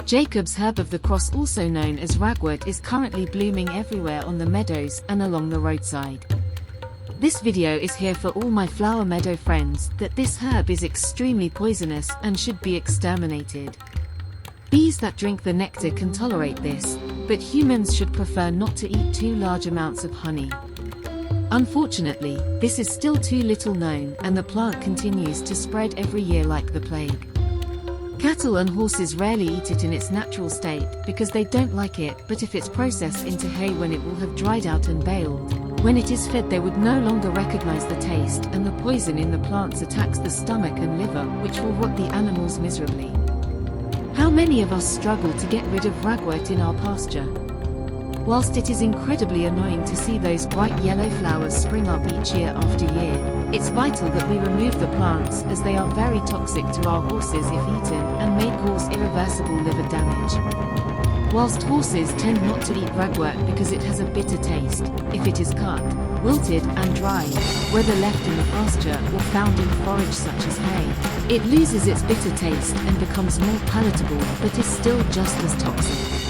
Jacob's herb of the cross, also known as ragwort, is currently blooming everywhere on the meadows and along the roadside. This video is here for all my flower meadow friends that this herb is extremely poisonous and should be exterminated. Bees that drink the nectar can tolerate this, but humans should prefer not to eat too large amounts of honey. Unfortunately, this is still too little known, and the plant continues to spread every year like the plague. Cattle and horses rarely eat it in its natural state because they don't like it, but if it's processed into hay when it will have dried out and baled, when it is fed they would no longer recognize the taste, and the poison in the plants attacks the stomach and liver, which will rot the animals miserably. How many of us struggle to get rid of ragwort in our pasture? Whilst it is incredibly annoying to see those bright yellow flowers spring up each year after year, it's vital that we remove the plants, as they are very toxic to our horses if eaten and may cause irreversible liver damage. Whilst horses tend not to eat ragwort because it has a bitter taste, if it is cut, wilted and dried, whether left in the pasture or found in forage such as hay, it loses its bitter taste and becomes more palatable, but is still just as toxic.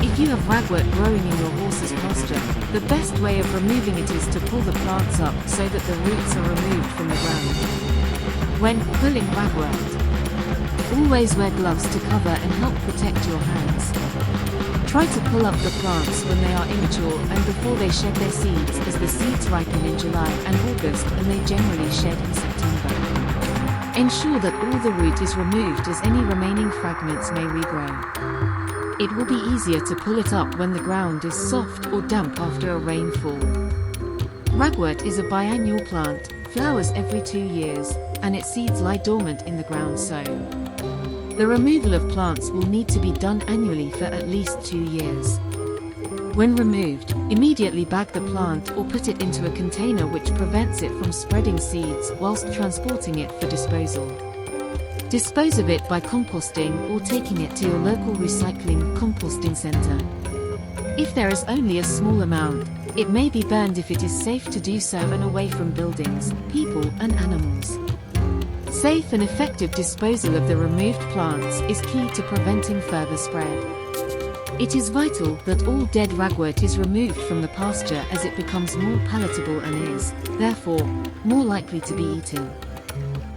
If you have ragwort growing in your horse's pasture, the best way of removing it is to pull the plants up so that the roots are removed from the ground. When pulling ragwort, always wear gloves to cover and help protect your hands. Try to pull up the plants when they are immature and before they shed their seeds, as the seeds ripen in July and August and they generally shed in September. Ensure that all the root is removed, as any remaining fragments may regrow. It will be easier to pull it up when the ground is soft or damp after a rainfall. Ragwort is a biannual plant, flowers every 2 years, and its seeds lie dormant in the ground so. The removal of plants will need to be done annually for at least 2 years. When removed, immediately bag the plant or put it into a container which prevents it from spreading seeds whilst transporting it for disposal. Dispose of it by composting or taking it to your local recycling composting center. If there is only a small amount, it may be burned if it is safe to do so and away from buildings, people and animals. Safe and effective disposal of the removed plants is key to preventing further spread. It is vital that all dead ragwort is removed from the pasture, as it becomes more palatable and is, therefore, more likely to be eaten.